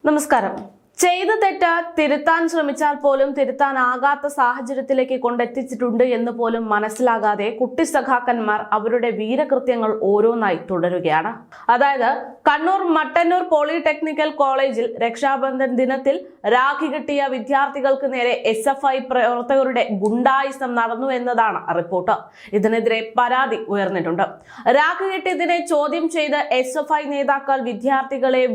നമസ്കാരം. ചെയ്ത തെറ്റ് തിരുത്താൻ ശ്രമിച്ചാൽ പോലും തിരുത്താനാകാത്ത സാഹചര്യത്തിലേക്ക് കൊണ്ടെത്തിച്ചിട്ടുണ്ട് എന്ന് പോലും മനസ്സിലാകാതെ കുട്ടി സഖാക്കന്മാർ അവരുടെ വീരകൃത്യങ്ങൾ ഓരോന്നായി തുടരുകയാണ്. അതായത് കണ്ണൂർ മട്ടന്നൂർ പോളിടെക്നിക്കൽ കോളേജിൽ രക്ഷാബന്ധൻ ദിനത്തിൽ രാഖി കിട്ടിയ വിദ്യാർത്ഥികൾക്ക് നേരെ SFI പ്രവർത്തകരുടെ ഗുണ്ടായിസം നടന്നു എന്നതാണ് റിപ്പോർട്ട്. ഇതിനെതിരെ പരാതി ഉയർന്നിട്ടുണ്ട്. രാഖി കിട്ടിയതിനെ ചോദ്യം ചെയ്ത് SFI നേതാക്കൾ വിദ്യാർത്ഥികളെ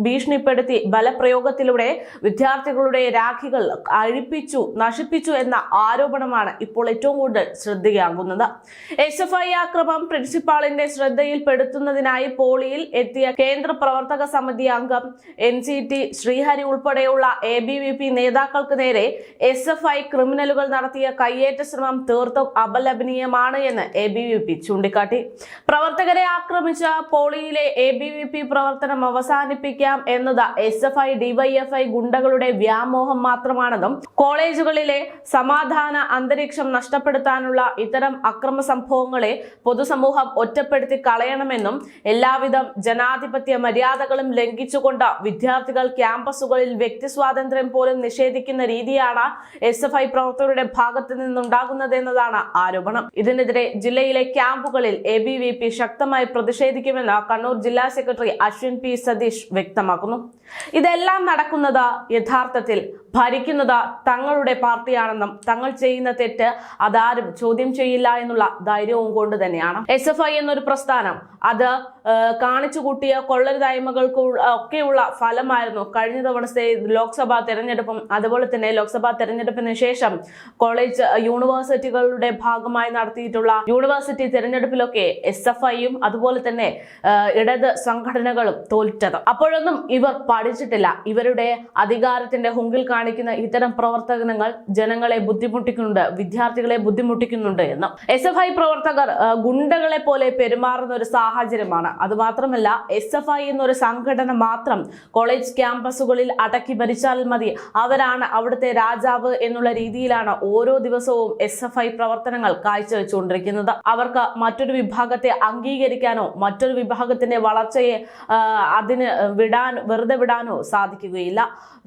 ഭീഷണിപ്പെടുത്തി ബലപ്രയോഗത്തിലൂടെ വിദ്യാർത്ഥികളുടെ രാഖികൾ അഴിപ്പിച്ചു, നശിപ്പിച്ചു എന്ന ആരോപണമാണ് ഇപ്പോൾ ഏറ്റവും കൂടുതൽ ശ്രദ്ധയാകുന്നത്. SFI ആക്രമം പ്രിൻസിപ്പാളിന്റെ ശ്രദ്ധയിൽപ്പെടുത്തുന്നതിനായി പോളിയിൽ എത്തിയ കേന്ദ്ര പ്രവർത്തക സമിതി അംഗം NCT ശ്രീഹരി ഉൾപ്പെടെയുള്ള ABVP നേതാക്കൾക്ക് നേരെ SFI ക്രിമിനലുകൾ നടത്തിയ കയ്യേറ്റ ശ്രമം തീർത്തും അപലപനീയമാണ് എന്ന് ABVP ചൂണ്ടിക്കാട്ടി. പ്രവർത്തകരെ ആക്രമിച്ച പോളിയിലെ ABVP പ്രവർത്തനം അവസാനിപ്പിക്കാം എന്നത് SFI DYFI ഗുണ്ടകളുടെ വ്യാമോഹം മാത്രമാണെന്നും കോളേജുകളിലെ സമാധാന അന്തരീക്ഷം നഷ്ടപ്പെടുത്താനുള്ള ഇത്തരം അക്രമ സംഭവങ്ങളെ പൊതുസമൂഹം ഒറ്റപ്പെടുത്തി കളയണമെന്നും എല്ലാവിധ ജനാധിപത്യ മര്യാദകളും ലംഘിച്ചുകൊണ്ട് വിദ്യാർത്ഥികൾ ക്യാമ്പസുകളിൽ വ്യക്തി സ്വാതന്ത്ര്യം പോലും നിഷേധിക്കുന്ന രീതിയാണ് SFI പ്രവർത്തകരുടെ ഭാഗത്ത് നിന്നുണ്ടാകുന്നതെന്നതാണ് ആരോപണം. ഇതിനെതിരെ ജില്ലയിലെ ക്യാമ്പുകളിൽ ABVP ശക്തമായി പ്രതിഷേധിക്കുമെന്ന് കണ്ണൂർ ജില്ലാ സെക്രട്ടറി അശ്വിൻ P സതീഷ് വ്യക്തമാക്കുന്നു. ഇതെല്ലാം നടക്കുന്നത് യഥാർത്ഥത്തിൽ ഭരിക്കുന്നത് തങ്ങളുടെ പാർട്ടിയാണെന്നും തങ്ങൾ ചെയ്യുന്ന തെറ്റ് അതാരും ചോദ്യം ചെയ്യില്ല എന്നുള്ള ധൈര്യവും കൊണ്ട് തന്നെയാണ്. SFI എന്നൊരു പ്രസ്ഥാനം അത് കാണിച്ചു കൂട്ടിയ കൊള്ളരുതായ്മകൾക്ക് ഒക്കെയുള്ള ഫലമായിരുന്നു കഴിഞ്ഞ തവണത്തെ ലോക്സഭാ തെരഞ്ഞെടുപ്പും അതുപോലെ തന്നെ ലോക്സഭാ തെരഞ്ഞെടുപ്പിന് ശേഷം കോളേജ് യൂണിവേഴ്സിറ്റികളുടെ ഭാഗമായി നടത്തിയിട്ടുള്ള യൂണിവേഴ്സിറ്റി തെരഞ്ഞെടുപ്പിലൊക്കെ SFIയും അതുപോലെ തന്നെ ഇടത് സംഘടനകളും തോറ്റത്. അപ്പോഴൊന്നും ഇവർ പഠിച്ചിട്ടില്ല. ഇവരുടെ അധികാരത്തിന്റെ ഹുങ്കിൽ കാണിക്കുന്ന ഇത്തരം പ്രവർത്തനങ്ങൾ ജനങ്ങളെ ബുദ്ധിമുട്ടിക്കുന്നുണ്ട്, വിദ്യാർത്ഥികളെ ബുദ്ധിമുട്ടിക്കുന്നുണ്ട് എന്ന്. SFI പ്രവർത്തകർ ഗുണ്ടകളെ പോലെ പെരുമാറുന്ന ഒരു സാഹചര്യമാണ്. അതുമാത്രമല്ല SFI എന്നൊരു സംഘടന മാത്രം കോളേജ് ക്യാമ്പസുകളിൽ അടക്കി ഭരിച്ചാൽ മതി, അവരാണ് അവിടുത്തെ രാജാവ് എന്നുള്ള രീതിയിലാണ് ഓരോ ദിവസവും SFI പ്രവർത്തനങ്ങൾ കാഴ്ചവെച്ചുകൊണ്ടിരിക്കുന്നത്. അവർക്ക് മറ്റൊരു വിഭാഗത്തെ അംഗീകരിക്കാനോ മറ്റൊരു വിഭാഗത്തിന്റെ വളർച്ചയെ അതിന് വെറുതെ വിടാനോ സാധിക്കുകയില്ല.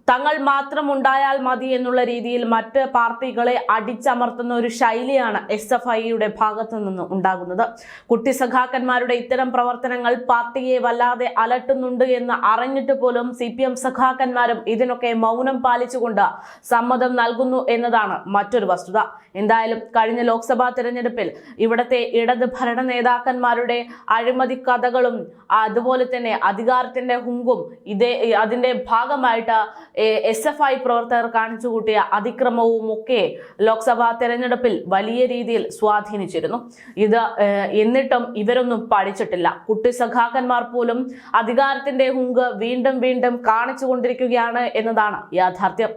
തങ്ങൾ മാത്രം ഉണ്ടായാൽ മതി എന്നുള്ള രീതിയിൽ മറ്റ് പാർട്ടികളെ അടിച്ചമർത്തുന്ന ഒരു ശൈലിയാണ് SFIയുടെ ഭാഗത്തു നിന്ന് ഉണ്ടാകുന്നത്. കുട്ടി സഖാക്കന്മാരുടെ ഇത്തരം പ്രവർത്തനങ്ങൾ പാർട്ടിയെ വല്ലാതെ അലട്ടുന്നുണ്ട് എന്ന് അറിഞ്ഞിട്ട് പോലും CPM സഖാക്കന്മാരും ഇതിനൊക്കെ മൗനം പാലിച്ചുകൊണ്ട് സമ്മതം നൽകുന്നു എന്നതാണ് മറ്റൊരു വസ്തുത. എന്തായാലും കഴിഞ്ഞ ലോക്സഭാ തെരഞ്ഞെടുപ്പിൽ ഇവിടത്തെ ഇടത് ഭരണ നേതാക്കന്മാരുടെ അഴിമതി കഥകളും അതുപോലെ തന്നെ അധികാരത്തിന്റെ ഹുങ്കും അതിന്റെ ഭാഗമായിട്ട് SFI പ്രവർത്തകർ കാണിച്ചു കൂട്ടിയ അതിക്രമവും ഒക്കെ ലോക്സഭാ തെരഞ്ഞെടുപ്പിൽ വലിയ രീതിയിൽ സ്വാധീനിച്ചിരുന്നു. എന്നിട്ടും ഇവരൊന്നും പഠിച്ചിട്ടില്ല. കുട്ടി സഖാക്കന്മാർ പോലും അധികാരത്തിന്റെ ഹുങ്ക് വീണ്ടും വീണ്ടും കാണിച്ചു കൊണ്ടിരിക്കുകയാണ് എന്നതാണ് യാഥാർത്ഥ്യം.